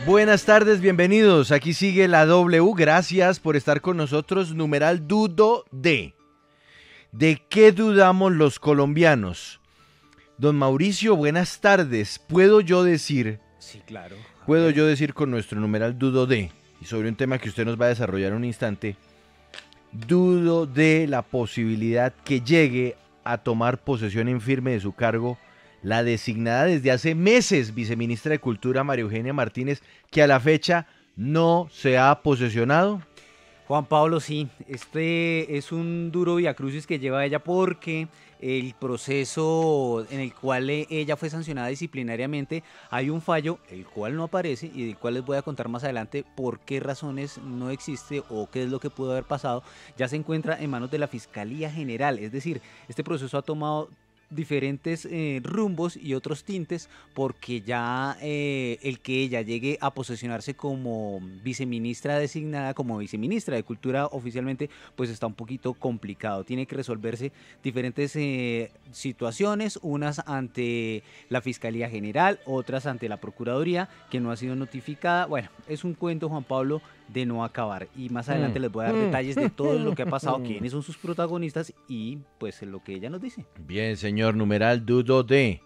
Buenas tardes, bienvenidos. Aquí sigue la W. Gracias por estar con nosotros. Numeral dudo de. ¿De qué dudamos los colombianos? Don Mauricio, buenas tardes. ¿Puedo yo decir? Sí, claro. ¿Puedo yo decir con nuestro numeral dudo de? Y sobre un tema que usted nos va a desarrollar en un instante. Dudo de la posibilidad que llegue a tomar posesión en firme de su cargo la designada desde hace meses viceministra de Cultura María Eugenia Martínez, que a la fecha no se ha posesionado. Juan Pablo, sí, este es un duro viacrucis que lleva ella porque el proceso en el cual ella fue sancionada disciplinariamente, hay un fallo, el cual no aparece y del cual les voy a contar más adelante por qué razones no existe o qué es lo que pudo haber pasado, ya se encuentra en manos de la Fiscalía General, es decir, este proceso ha tomado diferentes rumbos y otros tintes porque ya el que ella llegue a posesionarse como viceministra designada, como viceministra de Cultura oficialmente, pues está un poquito complicado. Tiene que resolverse diferentes situaciones, unas ante la Fiscalía General, otras ante la Procuraduría, que no ha sido notificada. Bueno, es un cuento, Juan Pablo, de no acabar. Y más adelante les voy a dar detalles de todo lo que ha pasado, quiénes son sus protagonistas y pues lo que ella nos dice. Bien, señor, numeral dudo de.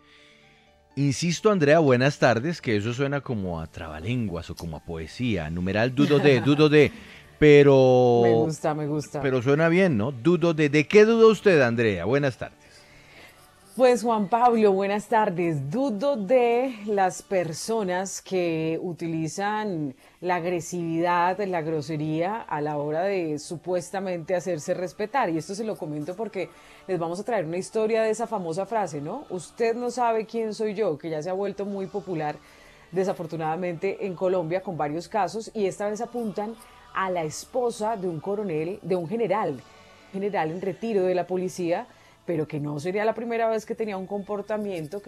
Insisto, Andrea, buenas tardes, que eso suena como a trabalenguas o como a poesía. Numeral dudo de, pero... Me gusta. Pero suena bien, ¿no? Dudo de. ¿De qué duda usted, Andrea? Buenas tardes. Pues Juan Pablo, buenas tardes. Dudo de las personas que utilizan la agresividad, la grosería a la hora de supuestamente hacerse respetar. Y esto se lo comento porque les vamos a traer una historia de esa famosa frase, ¿no? Usted no sabe quién soy yo, que ya se ha vuelto muy popular desafortunadamente en Colombia con varios casos, y esta vez apuntan a la esposa de un coronel, de un general en retiro de la policía, pero que no sería la primera vez que tendría un comportamiento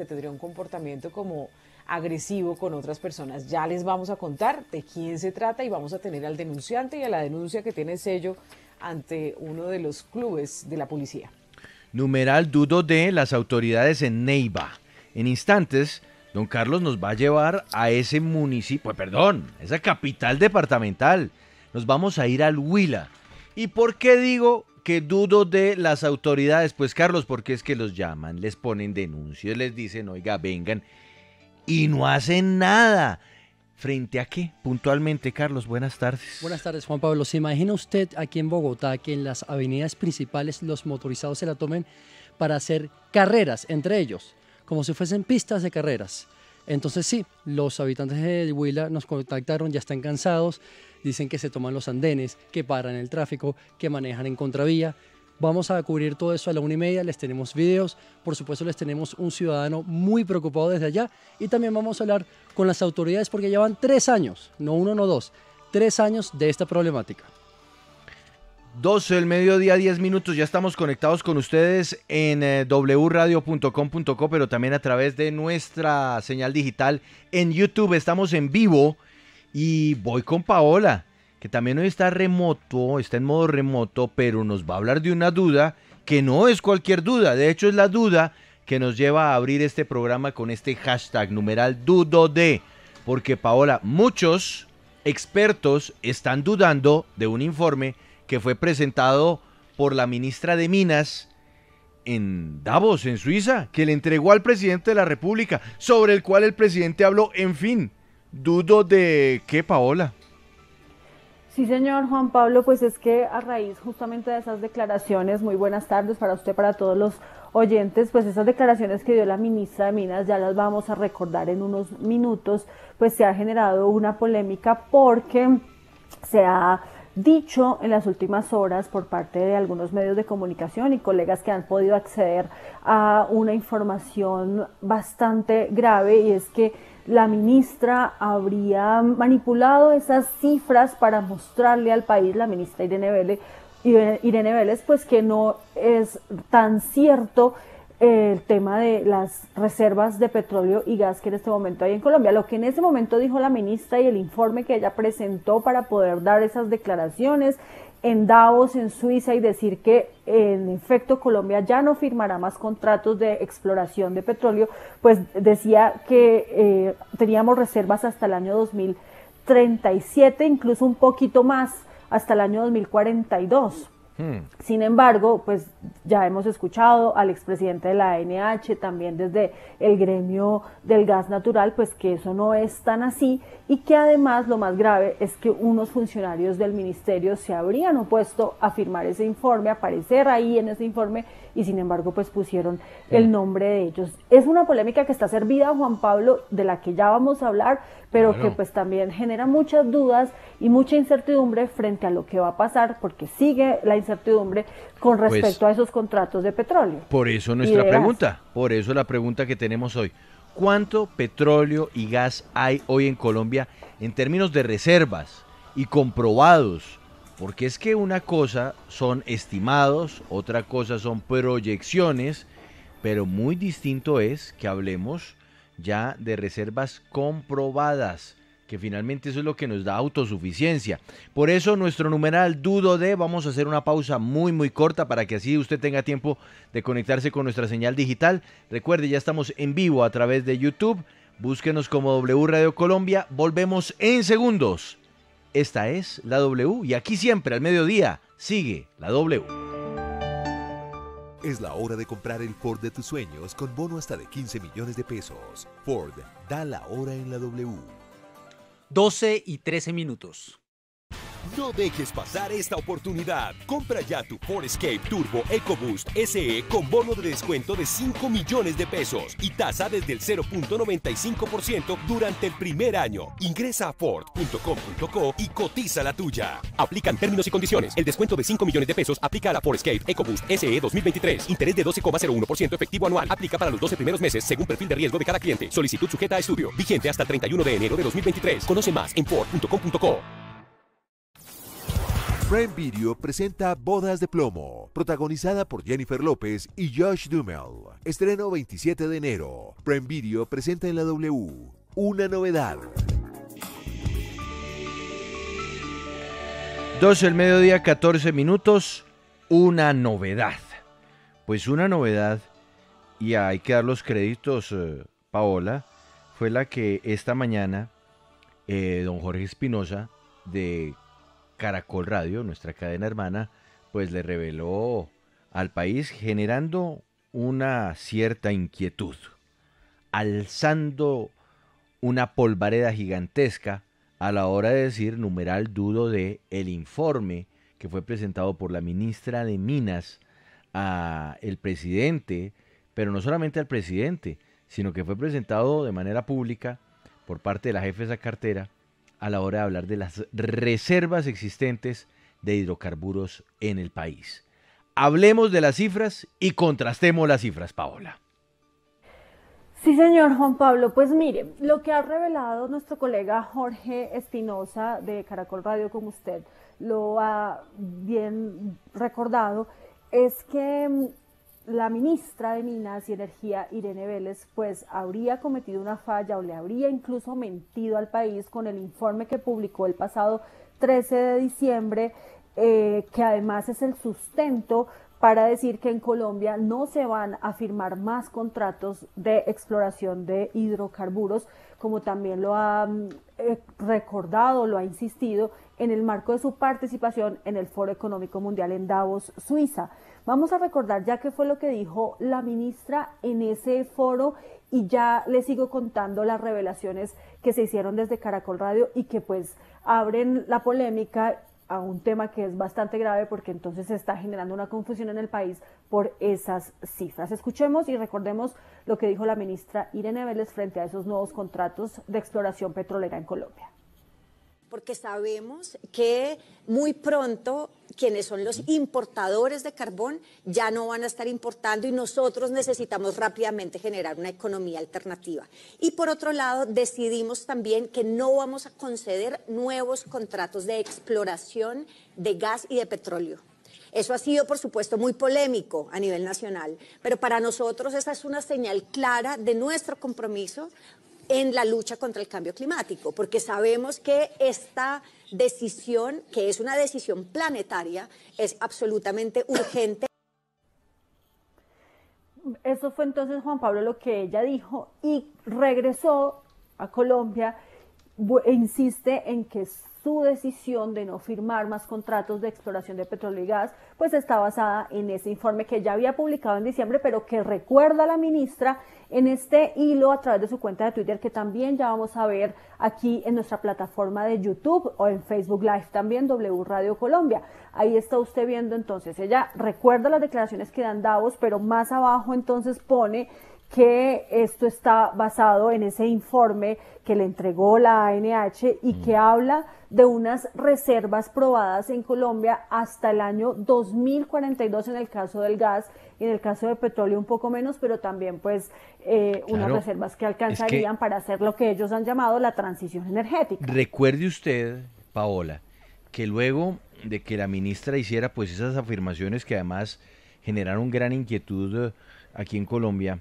como agresivo con otras personas. Ya les vamos a contar de quién se trata y vamos a tener al denunciante y a la denuncia que tiene sello ante uno de los clubes de la policía. Numeral dudo de las autoridades en Neiva. En instantes, don Carlos nos va a llevar a ese municipio, esa capital departamental. Nos vamos a ir al Huila. ¿Y por qué digo que dudo de las autoridades? Pues Carlos, porque es que los llaman, les ponen denuncias, les dicen, oiga, vengan, y no hacen nada. ¿Frente a qué? Puntualmente, Carlos, buenas tardes. Buenas tardes, Juan Pablo. ¿Se imagina usted aquí en Bogotá que en las avenidas principales los motorizados se la tomen para hacer carreras entre ellos, como si fuesen pistas de carreras? Entonces sí, los habitantes de Huila nos contactaron, ya están cansados, dicen que se toman los andenes, que paran el tráfico, que manejan en contravía. Vamos a cubrir todo eso a la 1:30, les tenemos videos, por supuesto les tenemos un ciudadano muy preocupado desde allá y también vamos a hablar con las autoridades porque llevan 3 años, no 1, no 2, 3 años de esta problemática. 12 del mediodía, 10 minutos, ya estamos conectados con ustedes en wradio.com.co, pero también a través de nuestra señal digital en YouTube. Estamos en vivo y voy con Paola, que también hoy está en modo remoto, pero nos va a hablar de una duda que no es cualquier duda. De hecho, es la duda que nos lleva a abrir este programa con este hashtag, numeral dudo de, porque Paola, muchos expertos están dudando de un informe que fue presentado por la ministra de Minas en Davos, en Suiza, que le entregó al presidente de la República, sobre el cual el presidente habló. En fin, dudo de ¿qué, Paola? Sí, señor Juan Pablo, pues es que a raíz justamente de esas declaraciones, muy buenas tardes para usted, para todos los oyentes, pues esas declaraciones que dio la ministra de Minas, ya las vamos a recordar en unos minutos, pues se ha generado una polémica porque se ha dicho en las últimas horas por parte de algunos medios de comunicación y colegas que han podido acceder a una información bastante grave, y es que la ministra habría manipulado esas cifras para mostrarle al país, la ministra Irene Vélez, pues que no es tan cierto el tema de las reservas de petróleo y gas que en este momento hay en Colombia. Lo que en ese momento dijo la ministra y el informe que ella presentó para poder dar esas declaraciones en Davos, en Suiza, y decir que en efecto Colombia ya no firmará más contratos de exploración de petróleo, pues decía que teníamos reservas hasta el año 37, incluso un poquito más, hasta el año 2042. Sin embargo, pues ya hemos escuchado al expresidente de la ANH, también desde el gremio del gas natural, pues que eso no es tan así y que además lo más grave es que unos funcionarios del ministerio se habrían opuesto a firmar ese informe, a aparecer ahí en ese informe y sin embargo pues pusieron el nombre de ellos. Es una polémica que está servida, Juan Pablo, de la que ya vamos a hablar, pero que pues también genera muchas dudas y mucha incertidumbre frente a lo que va a pasar, porque sigue la incertidumbre con respecto a esos contratos de petróleo. Por eso nuestra pregunta, por eso la pregunta que tenemos hoy. ¿Cuánto petróleo y gas hay hoy en Colombia en términos de reservas y comprobados? Porque es que una cosa son estimados, otra cosa son proyecciones, pero muy distinto es que hablemos ya de reservas comprobadas, que finalmente eso es lo que nos da autosuficiencia. Por eso nuestro numeral dudo de, vamos a hacer una pausa muy corta para que así usted tenga tiempo de conectarse con nuestra señal digital. Recuerde, ya estamos en vivo a través de YouTube, búsquenos como W Radio Colombia, volvemos en segundos. Esta es la W y aquí siempre al mediodía sigue la W. Es la hora de comprar el Ford de tus sueños con bono hasta de 15 millones de pesos. Ford da la hora en la W. 12:13. No dejes pasar esta oportunidad. Compra ya tu Ford Escape Turbo EcoBoost SE con bono de descuento de 5 millones de pesos y tasa desde el 0.95% durante el primer año. Ingresa a Ford.com.co y cotiza la tuya. Aplican términos y condiciones. El descuento de 5 millones de pesos aplica a la Ford Escape EcoBoost SE 2023. Interés de 12,01% efectivo anual. Aplica para los 12 primeros meses según perfil de riesgo de cada cliente. Solicitud sujeta a estudio. Vigente hasta el 31 de enero de 2023. Conoce más en Ford.com.co. Prime Video presenta Bodas de Plomo, protagonizada por Jennifer López y Josh Duhamel. Estreno 27 de enero. Prime Video presenta en la W una novedad. 12 del mediodía, 14 minutos, una novedad. Pues una novedad, y hay que dar los créditos, Paola, fue la que esta mañana don Jorge Espinosa de Caracol Radio, nuestra cadena hermana, pues le reveló al país, generando una cierta inquietud, alzando una polvareda gigantesca a la hora de decir, numeral dudo de el informe que fue presentado por la ministra de Minas a el presidente, pero no solamente al presidente, sino que fue presentado de manera pública por parte de la jefe de esa cartera, a la hora de hablar de las reservas existentes de hidrocarburos en el país. Hablemos de las cifras y contrastemos las cifras, Paola. Sí, señor Juan Pablo, pues mire, lo que ha revelado nuestro colega Jorge Espinosa de Caracol Radio, como usted lo ha bien recordado, es que la ministra de Minas y Energía, Irene Vélez, pues habría cometido una falla o le habría incluso mentido al país con el informe que publicó el pasado 13 de diciembre, que además es el sustento para decir que en Colombia no se van a firmar más contratos de exploración de hidrocarburos, como también lo ha recordado, lo ha insistido en el marco de su participación en el Foro Económico Mundial en Davos, Suiza. Vamos a recordar ya qué fue lo que dijo la ministra en ese foro y ya les sigo contando las revelaciones que se hicieron desde Caracol Radio y que pues abren la polémica a un tema que es bastante grave porque entonces se está generando una confusión en el país por esas cifras. Escuchemos y recordemos lo que dijo la ministra Irene Vélez frente a esos nuevos contratos de exploración petrolera en Colombia. Porque sabemos que muy pronto quienes son los importadores de carbón ya no van a estar importando y nosotros necesitamos rápidamente generar una economía alternativa. Y por otro lado, decidimos también que no vamos a conceder nuevos contratos de exploración de gas y de petróleo. Eso ha sido, por supuesto, muy polémico a nivel nacional, pero para nosotros esa es una señal clara de nuestro compromiso en la lucha contra el cambio climático, porque sabemos que esta decisión, que es una decisión planetaria, es absolutamente urgente. Eso fue entonces, Juan Pablo, lo que ella dijo y regresó a Colombia insiste en que su decisión de no firmar más contratos de exploración de petróleo y gas, pues está basada en ese informe que ya había publicado en diciembre, pero que recuerda a la ministra en este hilo a través de su cuenta de Twitter, que también ya vamos a ver aquí en nuestra plataforma de YouTube o en Facebook Live también, W Radio Colombia. Ahí está usted viendo entonces, ella recuerda las declaraciones que dan Davos, pero más abajo entonces pone que esto está basado en ese informe que le entregó la ANH y que habla de unas reservas probadas en Colombia hasta el año 2042 en el caso del gas y en el caso de petróleo un poco menos, pero también pues unas reservas que alcanzarían para hacer lo que ellos han llamado la transición energética. Recuerde usted, Paola, que luego de que la ministra hiciera pues esas afirmaciones que además generaron gran inquietud aquí en Colombia,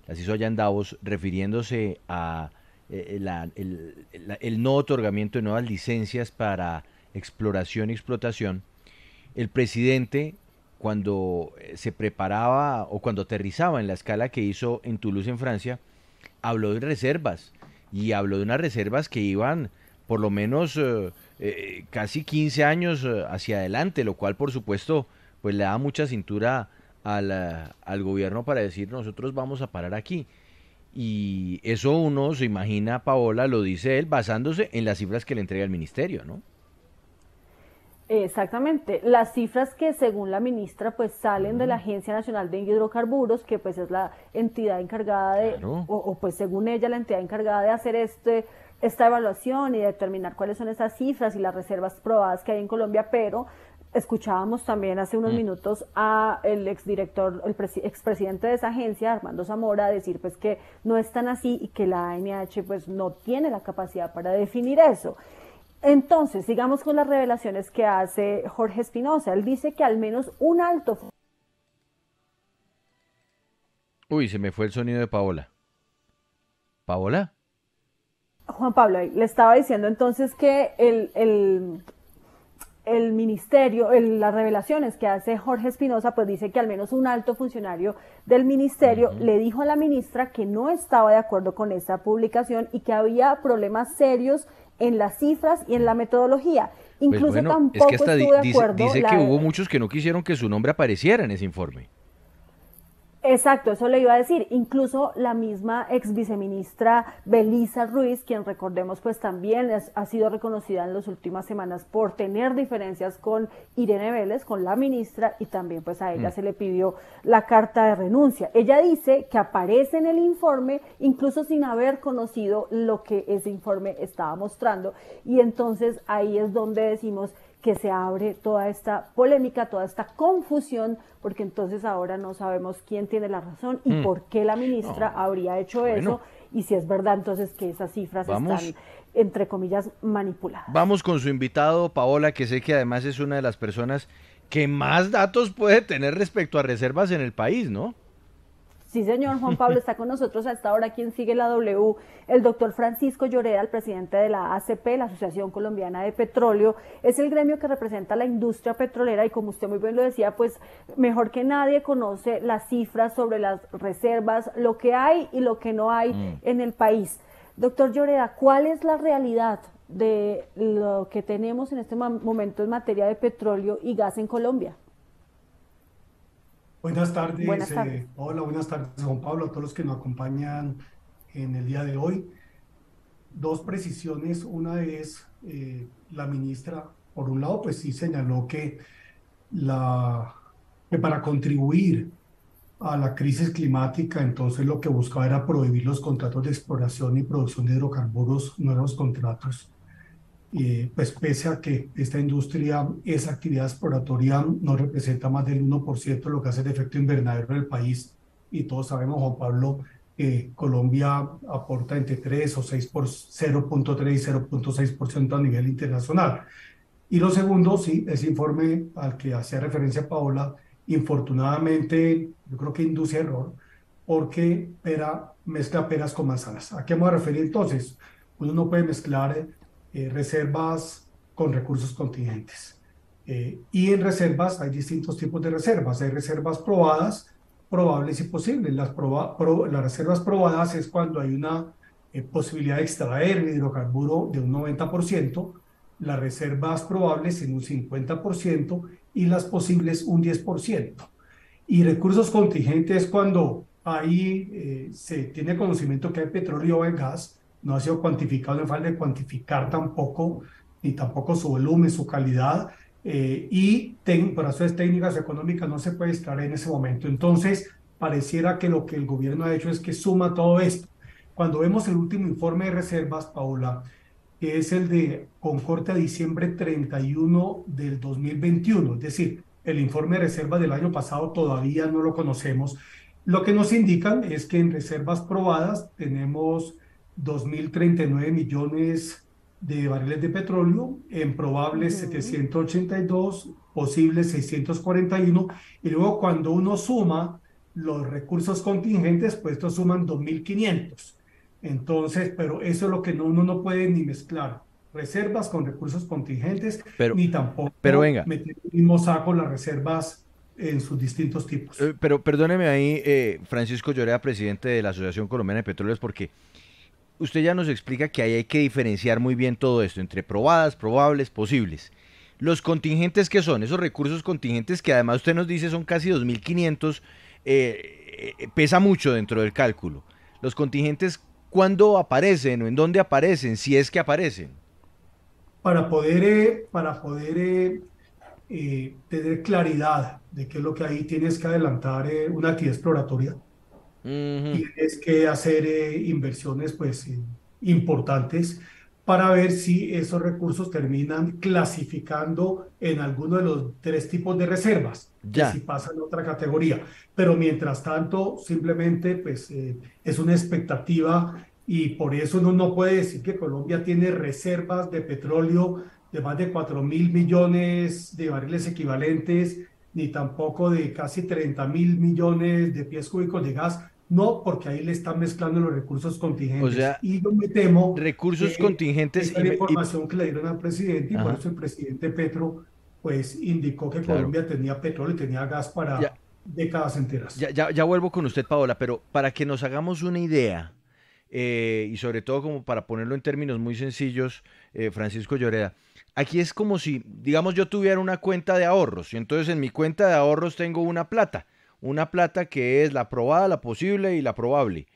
las hizo allá en Davos, refiriéndose a el no otorgamiento de nuevas licencias para exploración y explotación. El presidente, cuando se preparaba o cuando aterrizaba en la escala que hizo en Toulouse, en Francia, habló de reservas, y habló de unas reservas que iban por lo menos casi 15 años hacia adelante, lo cual por supuesto pues le da mucha cintura al gobierno para decir nosotros vamos a parar aquí. Y eso uno se imagina, Paola, lo dice él basándose en las cifras que le entrega el ministerio, ¿no? Exactamente, las cifras que según la ministra pues salen de la Agencia Nacional de Hidrocarburos, que pues es la entidad encargada de, o pues según ella la entidad encargada de hacer esta evaluación y determinar cuáles son esas cifras y las reservas probadas que hay en Colombia, pero escuchábamos también hace unos minutos a el exdirector, el expresidente de esa agencia, Armando Zamora, decir pues que no es tan así y que la ANH pues no tiene la capacidad para definir eso. Entonces, sigamos con las revelaciones que hace Jorge Espinosa. Él dice que al menos un alto... Uy, se me fue el sonido de Paola. ¿Paola? Juan Pablo, le estaba diciendo entonces que el ministerio, las revelaciones que hace Jorge Espinosa, pues dice que al menos un alto funcionario del ministerio le dijo a la ministra que no estaba de acuerdo con esa publicación y que había problemas serios en las cifras y en la metodología. Incluso pues bueno, tampoco es que hasta estuvo de acuerdo. Dice que hubo muchos que no quisieron que su nombre apareciera en ese informe. Exacto, eso le iba a decir. Incluso la misma ex viceministra Belisa Ruiz, quien recordemos pues también ha sido reconocida en las últimas semanas por tener diferencias con Irene Vélez, con la ministra, y también pues a ella se le pidió la carta de renuncia. Ella dice que aparece en el informe incluso sin haber conocido lo que ese informe estaba mostrando, y entonces ahí es donde decimos que se abre toda esta polémica, toda esta confusión, porque entonces ahora no sabemos quién tiene la razón y por qué la ministra habría hecho eso, y si es verdad entonces que esas cifras están, entre comillas, manipuladas. Vamos con su invitado, Paola, que sé que además es una de las personas que más datos puede tener respecto a reservas en el país, ¿no? Sí, señor. Juan Pablo está con nosotros hasta ahora. ¿Quién sigue la W? El doctor Francisco Lloreda, el presidente de la ACP, la Asociación Colombiana de Petróleo. Es el gremio que representa la industria petrolera y, como usted muy bien lo decía, pues mejor que nadie conoce las cifras sobre las reservas, lo que hay y lo que no hay en el país. Doctor Lloreda, ¿cuál es la realidad de lo que tenemos en este momento en materia de petróleo y gas en Colombia? Buenas tardes, buenas tardes. Hola, buenas tardes, Juan Pablo, a todos los que nos acompañan en el día de hoy. Dos precisiones, una es la ministra, por un lado, pues sí señaló que para contribuir a la crisis climática, entonces lo que buscaba era prohibir los contratos de exploración y producción de hidrocarburos, nuevos contratos. Pues pese a que esta industria, esa actividad exploratoria no representa más del 1% de lo que hace el efecto invernadero en el país, y todos sabemos, Juan Pablo, que Colombia aporta entre 3 o 6 por 0.3 y 0.6% a nivel internacional. Y lo segundo, sí, ese informe al que hacía referencia Paola, infortunadamente, yo creo que induce error, porque mezcla peras con manzanas. ¿A qué me voy a referir entonces? Uno no puede mezclar reservas con recursos contingentes. Y en reservas hay distintos tipos de reservas. Hay reservas probadas, probables y posibles. Las reservas probadas es cuando hay una posibilidad de extraer el hidrocarburo de un 90%, las reservas probables en un 50% y las posibles un 10%. Y recursos contingentes cuando ahí se tiene conocimiento que hay petróleo o hay gas, no ha sido cuantificado, no falta de cuantificar tampoco, ni tampoco su volumen, su calidad, por razones técnicas económicas no se puede extraer en ese momento. Entonces, pareciera que lo que el gobierno ha hecho es que suma todo esto. Cuando vemos el último informe de reservas, Paula, que es el de con corte a diciembre 31 del 2021, es decir, el informe de reservas del año pasado todavía no lo conocemos. Lo que nos indican es que en reservas probadas tenemos 2.039 millones de barriles de petróleo, en probables 782, posibles 641, y luego cuando uno suma los recursos contingentes, pues estos suman 2.500. Entonces, pero eso es lo que uno no puede ni mezclar reservas con recursos contingentes, ni tampoco venga, meter en el mismo saco las reservas en sus distintos tipos. Pero perdóneme ahí, Francisco Lloreda, presidente de la Asociación Colombiana de Petróleos, porque usted ya nos explica que ahí hay que diferenciar muy bien todo esto entre probadas, probables, posibles. Los contingentes, ¿qué son? Esos recursos contingentes que además usted nos dice son casi 2.500, pesa mucho dentro del cálculo. Los contingentes, ¿cuándo aparecen o en dónde aparecen, si es que aparecen? Para poder tener claridad de qué es lo que hay, tienes que adelantar una actividad exploratoria. Tienes que hacer inversiones pues, importantes para ver si esos recursos terminan clasificando en alguno de los 3 tipos de reservas, que si pasan a otra categoría. Pero mientras tanto, simplemente pues, es una expectativa y por eso uno no puede decir que Colombia tiene reservas de petróleo de más de 4.000 millones de barriles equivalentes, ni tampoco de casi 30.000 millones de pies cúbicos de gas. No, porque ahí le están mezclando los recursos contingentes. O sea, y yo me temo recursos contingentes esa es la información que le dieron al presidente, y por eso el presidente Petro pues indicó que Colombia tenía petróleo y tenía gas para décadas enteras. Ya vuelvo con usted, Paola, pero para que nos hagamos una idea, y sobre todo como para ponerlo en términos muy sencillos, Francisco Lloreda, aquí es como si, digamos, yo tuviera una cuenta de ahorros, y entonces en mi cuenta de ahorros tengo una plata que es la probada, la posible y la probable.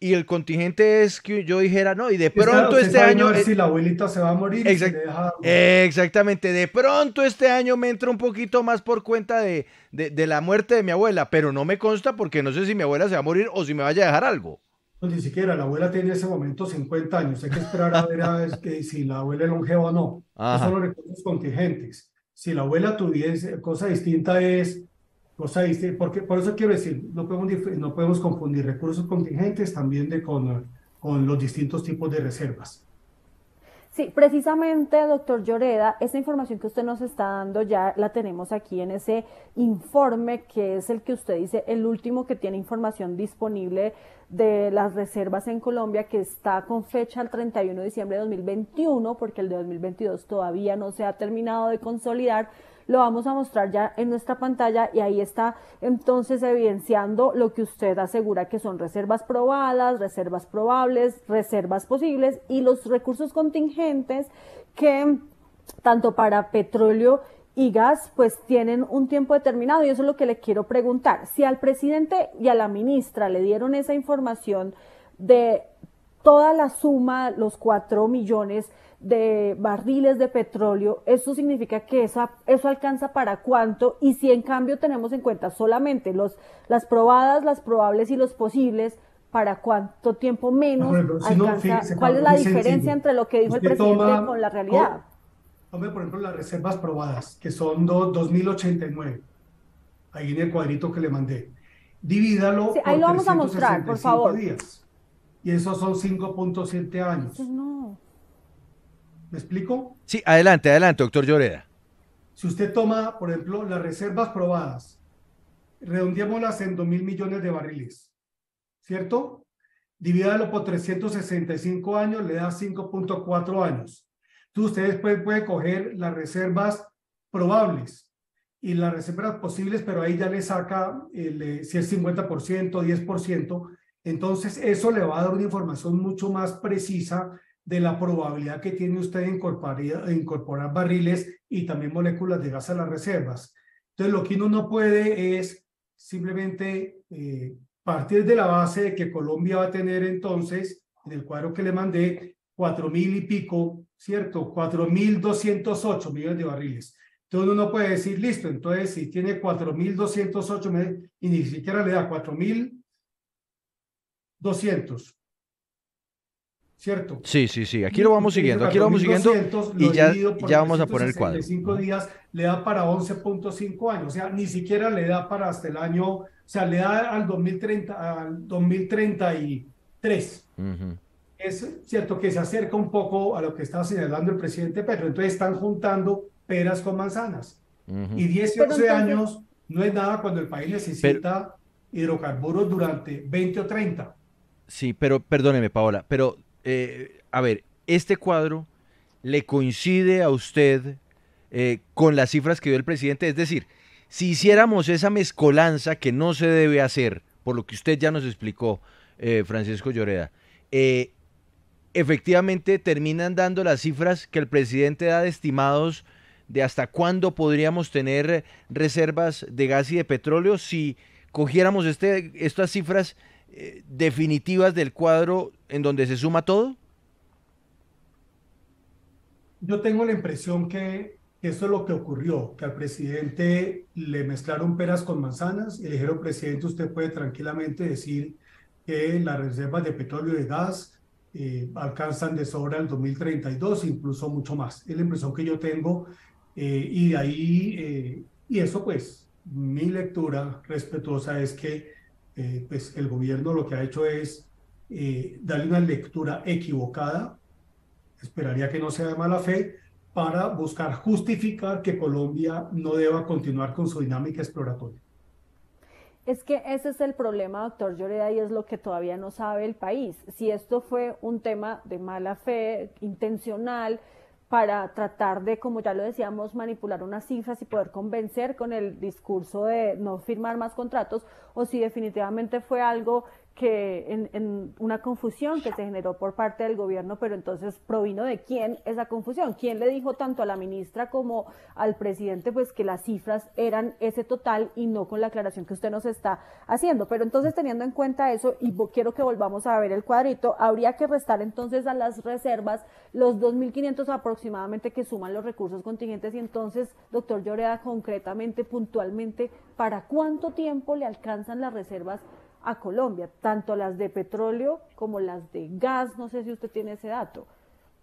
Y el contingente es que yo dijera, no, y de pronto este año... A ver si la abuelita se va a morir y se le deja... Exactamente, de pronto este año me entra un poquito más por cuenta de la muerte de mi abuela, pero no me consta porque no sé si mi abuela se va a morir o si me vaya a dejar algo. No, ni siquiera, la abuela tiene en ese momento 50 años, hay que esperar a ver si la abuela es longeva o no. Esos son los recursos contingentes. Si la abuela tuviese, cosa distinta es... porque por eso quiero decir, no podemos confundir recursos contingentes también con los distintos tipos de reservas. Sí, precisamente, doctor Lloreda, esa información que usted nos está dando ya la tenemos aquí en ese informe, que es el que usted dice, el último que tiene información disponible de las reservas en Colombia, que está con fecha el 31 de diciembre de 2021, porque el de 2022 todavía no se ha terminado de consolidar. Lo vamos a mostrar ya en nuestra pantalla y ahí está entonces evidenciando lo que usted asegura que son reservas probadas, reservas probables, reservas posibles y los recursos contingentes que tanto para petróleo y gas pues tienen un tiempo determinado, y eso es lo que le quiero preguntar. Si al presidente y a la ministra le dieron esa información de toda la suma, los 4 millones de barriles de petróleo, eso significa que eso alcanza para cuánto, y si en cambio tenemos en cuenta solamente las probadas, las probables y los posibles, ¿para cuánto tiempo menos alcanza? ¿Cuál es la diferencia entre lo que dijo el presidente con la realidad? Tome, por ejemplo, las reservas probadas, que son 2.089, ahí en el cuadrito que le mandé. Divídalo por ahí lo vamos a mostrar, por favor. Días, y esos son 5.7 años. No. ¿Me explico? Sí, adelante, doctor Lloreda. Si usted toma, por ejemplo, las reservas probadas, redondeémoslas en 2.000 millones de barriles, ¿cierto? Divídalo por 365 años, le da 5.4 años. Entonces, usted después puede coger las reservas probables y las reservas posibles, pero ahí ya le saca si es 50%, 10%, Entonces, eso le va a dar una información mucho más precisa de la probabilidad que tiene usted de incorporar barriles y también moléculas de gas a las reservas. Entonces, lo que uno no puede es simplemente partir de la base de que Colombia va a tener entonces, en el cuadro que le mandé, 4.000 y pico, ¿cierto? 4.208 millones de barriles. Entonces uno no puede decir, listo, entonces si tiene 4.208 y ni siquiera le da 4.200, ¿cierto? Sí, sí, sí, aquí lo vamos siguiendo y ya vamos a poner el cuadro. 5 días le da para 11.5 años, o sea, ni siquiera le da para hasta el año, o sea, le da al 2033. Es cierto que se acerca un poco a lo que estaba señalando el presidente Petro, entonces están juntando peras con manzanas. Y 10 y 11 años no es nada cuando el país necesita hidrocarburos durante 20 o 30. Sí, pero perdóneme, Paola, pero a ver, este cuadro le coincide a usted con las cifras que dio el presidente, es decir, si hiciéramos esa mezcolanza que no se debe hacer, por lo que usted ya nos explicó, Francisco Lloreda, efectivamente terminan dando las cifras que el presidente da de estimados de hasta cuándo podríamos tener reservas de gas y de petróleo si cogiéramos estas cifras definitivas del cuadro en donde se suma todo. Yo tengo la impresión que eso es lo que ocurrió, que al presidente le mezclaron peras con manzanas y le dijeron, presidente, usted puede tranquilamente decir que las reservas de petróleo y de gas alcanzan de sobra el 2032, incluso mucho más. Es la impresión que yo tengo y de ahí, y eso pues, mi lectura respetuosa es que pues el gobierno lo que ha hecho es darle una lectura equivocada, esperaría que no sea de mala fe, para buscar justificar que Colombia no deba continuar con su dinámica exploratoria. Es que ese es el problema, doctor Lloreda, y es lo que todavía no sabe el país. Si esto fue un tema de mala fe, intencional, para tratar de, como ya lo decíamos, manipular unas cifras y poder convencer con el discurso de no firmar más contratos, o si definitivamente fue algo que en una confusión que se generó por parte del gobierno, pero entonces provino de quién esa confusión, quién le dijo tanto a la ministra como al presidente pues que las cifras eran ese total y no con la aclaración que usted nos está haciendo. Pero entonces, teniendo en cuenta eso, y quiero que volvamos a ver el cuadrito, habría que restar entonces a las reservas los 2.500 aproximadamente que suman los recursos contingentes. Y entonces, doctor Lloreda, concretamente, puntualmente, ¿para cuánto tiempo le alcanzan las reservas a Colombia, tanto las de petróleo como las de gas? No sé si usted tiene ese dato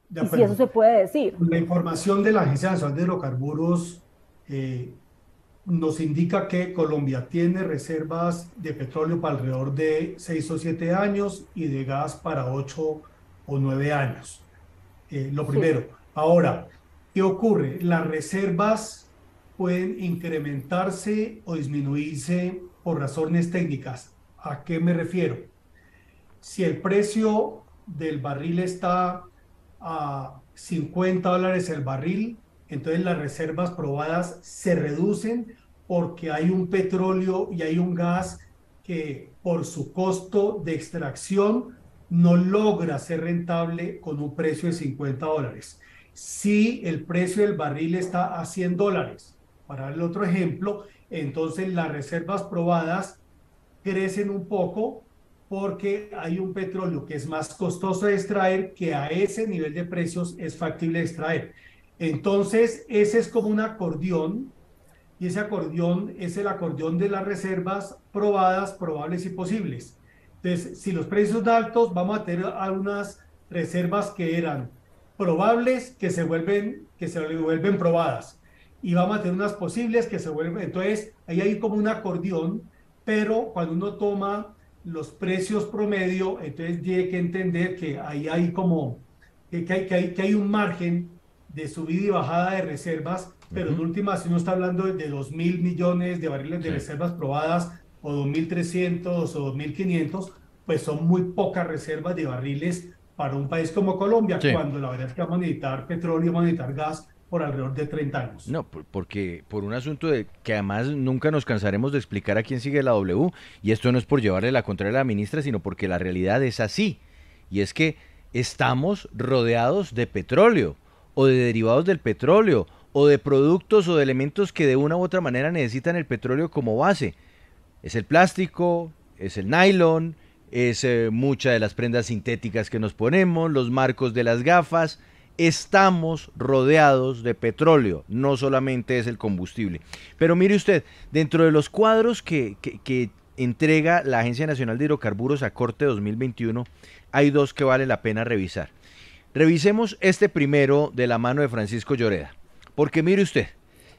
y si eso se puede decir. La información de la Agencia Nacional de Hidrocarburos nos indica que Colombia tiene reservas de petróleo para alrededor de 6 o 7 años y de gas para 8 o 9 años. Lo primero. Sí. Ahora, ¿qué ocurre? Las reservas pueden incrementarse o disminuirse por razones técnicas. ¿A qué me refiero? Si el precio del barril está a $50 el barril, entonces las reservas probadas se reducen porque hay un petróleo y hay un gas que por su costo de extracción no logra ser rentable con un precio de $50. Si el precio del barril está a $100, para darle otro ejemplo, entonces las reservas probadas crecen un poco porque hay un petróleo que es más costoso de extraer, que a ese nivel de precios es factible de extraer. Entonces, ese es como un acordeón, y ese acordeón es el acordeón de las reservas probadas, probables y posibles. Entonces, si los precios son altos, vamos a tener algunas reservas que eran probables que se vuelven probadas, y vamos a tener unas posibles que se vuelven, entonces ahí hay como un acordeón. Pero cuando uno toma los precios promedio, entonces tiene que entender que ahí hay como que hay un margen de subida y bajada de reservas, pero en última, si uno está hablando de 2.000 millones de barriles de reservas probadas, o 2.300 o 2.500, pues son muy pocas reservas de barriles para un país como Colombia, cuando la verdad es que vamos a necesitar petróleo, vamos a necesitar gas por alrededor de 30 años. No, porque por un asunto de que además nunca nos cansaremos de explicar a quién sigue la W, y esto no es por llevarle la contraria a la ministra, sino porque la realidad es así, y es que estamos rodeados de petróleo, o de derivados del petróleo, o de productos o de elementos que de una u otra manera necesitan el petróleo como base. Es el plástico, es el nylon, es muchas de las prendas sintéticas que nos ponemos, los marcos de las gafas. Estamos rodeados de petróleo, no solamente es el combustible. Pero mire usted, dentro de los cuadros que entrega la Agencia Nacional de Hidrocarburos a corte 2021, hay dos que vale la pena revisar. Revisemos este primero de la mano de Francisco Lloreda, porque mire usted,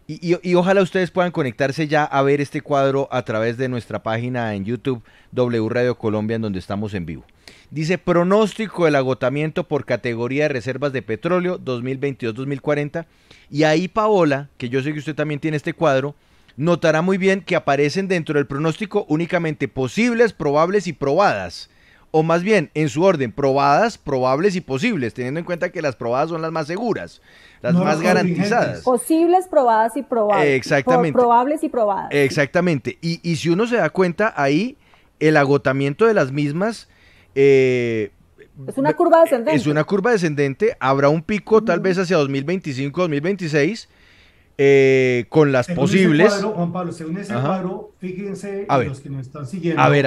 y ojalá ustedes puedan conectarse ya a ver este cuadro a través de nuestra página en YouTube, W Radio Colombia, en donde estamos en vivo. Dice, pronóstico del agotamiento por categoría de reservas de petróleo 2022-2040, y ahí Paola, que yo sé que usted también tiene este cuadro, notará muy bien que aparecen dentro del pronóstico únicamente posibles, probables y probadas. O más bien, en su orden, probadas, probables y posibles, teniendo en cuenta que las probadas son las más seguras, las No, más garantizadas. Posibles, probadas y probables. Exactamente. Probables y probadas. Exactamente. Y si uno se da cuenta, ahí el agotamiento de las mismas... es una curva descendente. Es una curva descendente, habrá un pico tal vez hacia 2025, 2026, con las Según posibles. Ese cuadro, Juan Pablo, según ese cuadro, fíjense los que nos están siguiendo. A ver.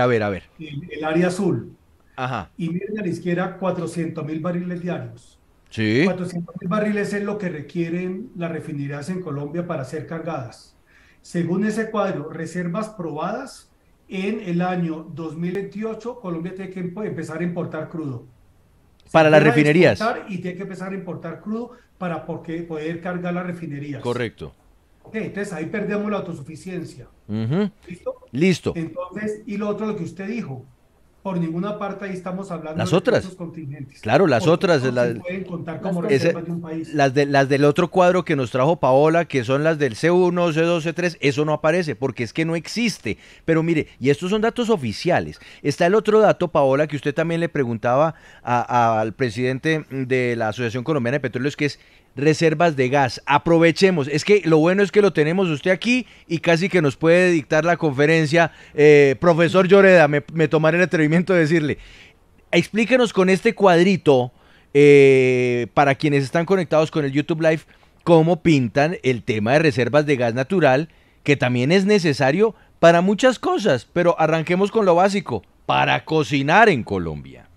El área azul. Ajá. Y miren a la izquierda 400.000 barriles diarios. Sí. 400.000 barriles es lo que requieren las refinerías en Colombia para ser cargadas. Según ese cuadro, reservas probadas, en el año 2028 Colombia tiene que empezar a importar crudo. Para las refinerías. Y tiene que empezar a importar crudo para poder cargar las refinerías. Correcto. Okay, entonces ahí perdemos la autosuficiencia. ¿Listo? Listo. Entonces, y lo otro, lo que usted dijo, por ninguna parte ahí estamos hablando las de otras contingentes. Claro, las otras no se pueden contar como reservas de un país. las del otro cuadro que nos trajo Paola, que son las del C1, C2, C3, eso no aparece porque es que no existe. Pero mire, y estos son datos oficiales. Está el otro dato, Paola, que usted también le preguntaba al presidente de la Asociación Colombiana de Petróleos, que es reservas de gas. Aprovechemos, es que lo bueno es que lo tenemos usted aquí y casi que nos puede dictar la conferencia. Profesor Lloreda, me tomaré el atrevimiento de decirle, explíquenos con este cuadrito, para quienes están conectados con el YouTube Live, cómo pintan el tema de reservas de gas natural, que también es necesario para muchas cosas, pero arranquemos con lo básico, para cocinar en Colombia.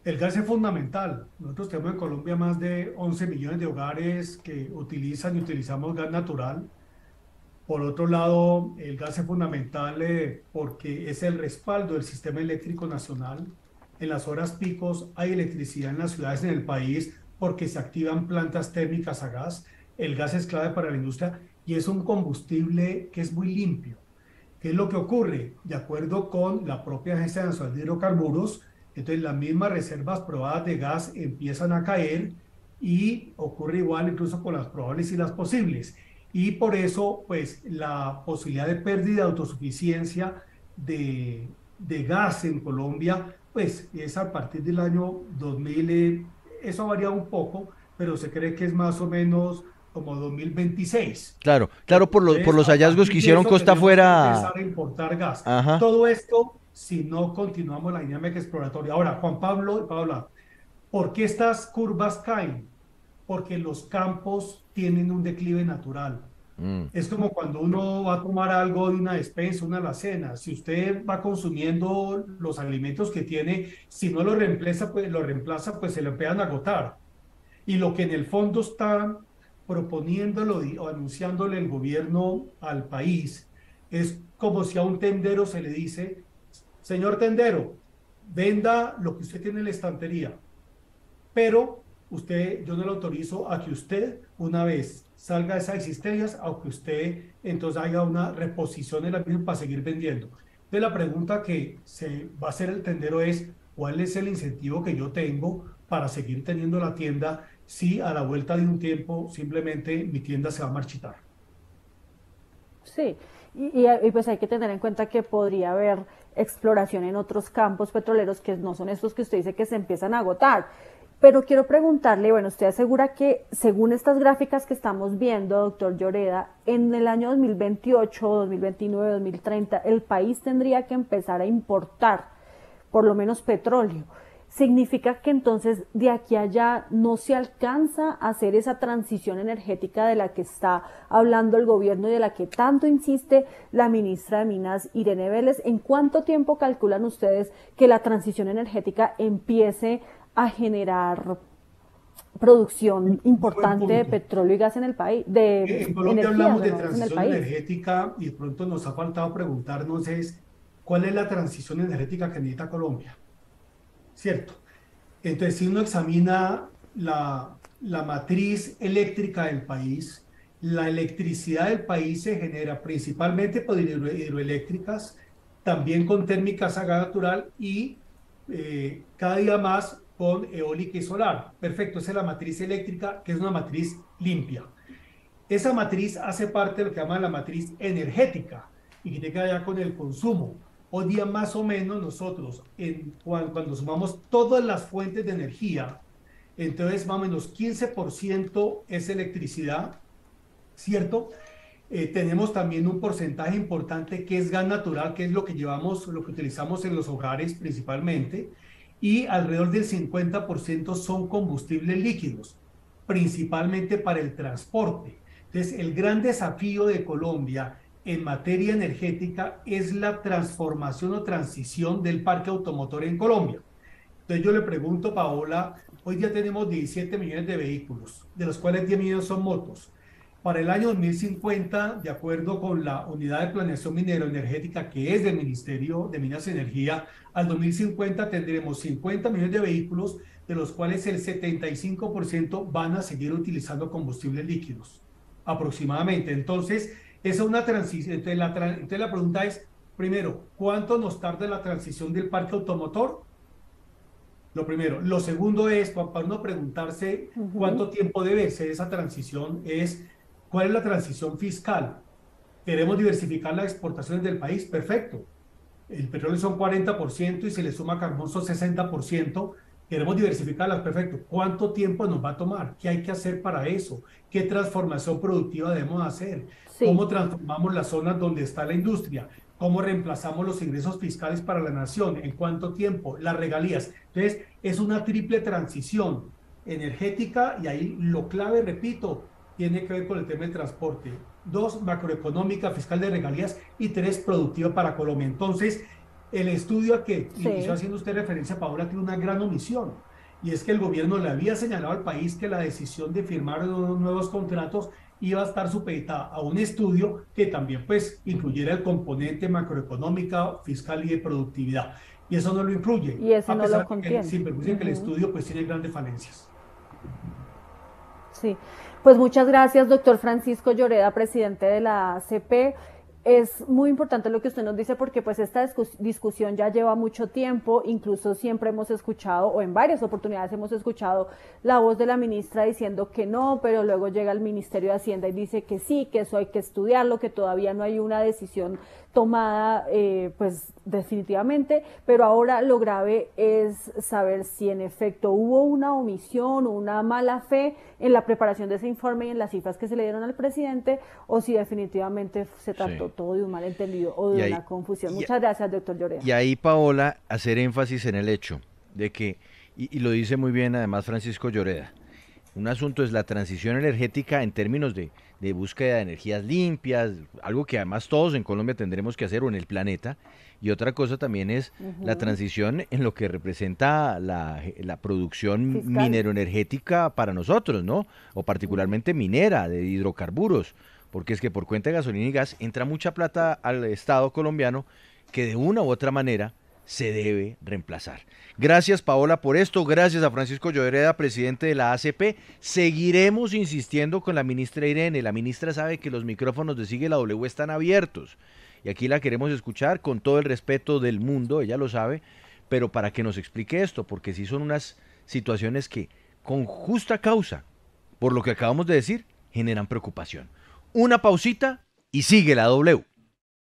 El gas es fundamental. Nosotros tenemos en Colombia más de 11 millones de hogares que utilizan y utilizamos gas natural. Por otro lado, el gas es fundamental porque es el respaldo del sistema eléctrico nacional. En las horas picos hay electricidad en las ciudades en el país porque se activan plantas térmicas a gas. El gas es clave para la industria y es un combustible que es muy limpio. ¿Qué es lo que ocurre? De acuerdo con la propia Agencia Nacional de Hidrocarburos, entonces las mismas reservas probadas de gas empiezan a caer y ocurre igual incluso con las probables y las posibles. Y por eso, pues, la posibilidad de pérdida de autosuficiencia de gas en Colombia, pues, es a partir del año 2000, eso ha variado un poco, pero se cree que es más o menos como 2026. Claro, por los hallazgos que hicieron costa afuera. Empezar a importar gas. Ajá. Todo esto, si no continuamos la dinámica exploratoria. Ahora, Juan Pablo y Paula, ¿por qué estas curvas caen? Porque los campos tienen un declive natural. Es como cuando uno va a tomar algo de una despensa, una alacena. Si usted va consumiendo los alimentos que tiene, si no lo reemplaza, pues se lo empiezan a agotar. Y lo que en el fondo está proponiéndolo o anunciándole el gobierno al país es como si a un tendero se le dice: señor tendero, venda lo que usted tiene en la estantería, pero yo no le autorizo a que usted, una vez salga de esas existencias, a que usted entonces haga una reposición de la misma para seguir vendiendo. Entonces la pregunta que se va a hacer el tendero es: ¿cuál es el incentivo que yo tengo para seguir teniendo la tienda si a la vuelta de un tiempo simplemente mi tienda se va a marchitar? Sí, y pues hay que tener en cuenta que podría haber exploración en otros campos petroleros que no son estos que usted dice que se empiezan a agotar. Pero quiero preguntarle, bueno, usted asegura que según estas gráficas que estamos viendo, doctor Lloreda, en el año 2028, 2029, 2030, el país tendría que empezar a importar por lo menos petróleo. ¿Significa que entonces de aquí a allá no se alcanza a hacer esa transición energética de la que está hablando el gobierno y de la que tanto insiste la ministra de Minas, Irene Vélez? ¿En cuánto tiempo calculan ustedes que la transición energética empiece a generar producción importante de petróleo y gas en el país? En Colombia hablamos de transición energética y de pronto nos ha faltado preguntarnos ¿cuál es la transición energética que necesita Colombia? ¿Cierto? Entonces, si uno examina la matriz eléctrica del país, la electricidad del país se genera principalmente por hidroeléctricas, también con térmicas a gas natural y cada día más con eólica y solar. Perfecto, esa es la matriz eléctrica, que es una matriz limpia. Esa matriz hace parte de lo que llaman la matriz energética y que tiene que ver con el consumo. Hoy día más o menos nosotros, cuando sumamos todas las fuentes de energía, entonces más o menos 15% es electricidad, ¿cierto? Tenemos también un porcentaje importante que es gas natural, que es lo que utilizamos en los hogares principalmente, y alrededor del 50% son combustibles líquidos, principalmente para el transporte. Entonces, el gran desafío de Colombia en materia energética es la transformación o transición del parque automotor en Colombia. Entonces yo le pregunto, Paola, hoy ya tenemos 17 millones de vehículos, de los cuales 10 millones son motos. Para el año 2050, de acuerdo con la Unidad de Planeación Minero-Energética, que es del Ministerio de Minas y Energía, al 2050 tendremos 50 millones de vehículos, de los cuales el 75% van a seguir utilizando combustibles líquidos, aproximadamente. Entonces, esa es una transición. Entonces la pregunta es, primero, ¿cuánto nos tarda la transición del parque automotor? Lo primero. Lo segundo es, para uno preguntarse cuánto tiempo debe ser esa transición, ¿cuál es la transición fiscal? ¿Queremos diversificar las exportaciones del país? Perfecto. El petróleo son 40% y se le suma carbón son 60%. Queremos diversificarlas, perfecto. ¿Cuánto tiempo nos va a tomar? ¿Qué hay que hacer para eso? ¿Qué transformación productiva debemos hacer? Sí. ¿Cómo transformamos las zonas donde está la industria? ¿Cómo reemplazamos los ingresos fiscales para la nación? ¿En cuánto tiempo? Las regalías. Entonces, es una triple transición energética y ahí lo clave, repito, tiene que ver con el tema del transporte. 2, macroeconómica, fiscal de regalías y 3, productiva para Colombia. Entonces, el estudio a que inició haciendo usted referencia, Paola, tiene una gran omisión, y es que el gobierno le había señalado al país que la decisión de firmar nuevos contratos iba a estar supeditada a un estudio que también pues incluyera el componente macroeconómica, fiscal y de productividad, y eso no lo incluye, y ese no lo contiene. Sin perjuicio de que el estudio pues tiene grandes falencias. Sí, pues muchas gracias, doctor Francisco Lloreda, presidente de la ACP. Es muy importante lo que usted nos dice porque pues esta discusión ya lleva mucho tiempo, incluso siempre hemos escuchado, o en varias oportunidades hemos escuchado la voz de la ministra diciendo que no, pero luego llega el Ministerio de Hacienda y dice que sí, que eso hay que estudiarlo, que todavía no hay una decisión tomada pues definitivamente, pero ahora lo grave es saber si en efecto hubo una omisión o una mala fe en la preparación de ese informe y en las cifras que se le dieron al presidente, o si definitivamente se trató todo de un malentendido o de una confusión. Muchas gracias, doctor Lloreda. Y ahí, Paola, hacer énfasis en el hecho de que, y lo dice muy bien además Francisco Lloreda, un asunto es la transición energética en términos de búsqueda de energías limpias, algo que además todos en Colombia tendremos que hacer, o en el planeta, y otra cosa también es la transición en lo que representa la producción mineroenergética para nosotros, ¿no? O particularmente minera, de hidrocarburos, porque es que por cuenta de gasolina y gas entra mucha plata al Estado colombiano que de una u otra manera se debe reemplazar. Gracias, Paola, por esto. Gracias a Francisco Lloreda, presidente de la ACP. Seguiremos insistiendo con la ministra Irene. La ministra sabe que los micrófonos de Sigue la W están abiertos y aquí la queremos escuchar con todo el respeto del mundo, ella lo sabe, pero para que nos explique esto, porque sí son unas situaciones que con justa causa, por lo que acabamos de decir, generan preocupación. Una pausita y sigue la W.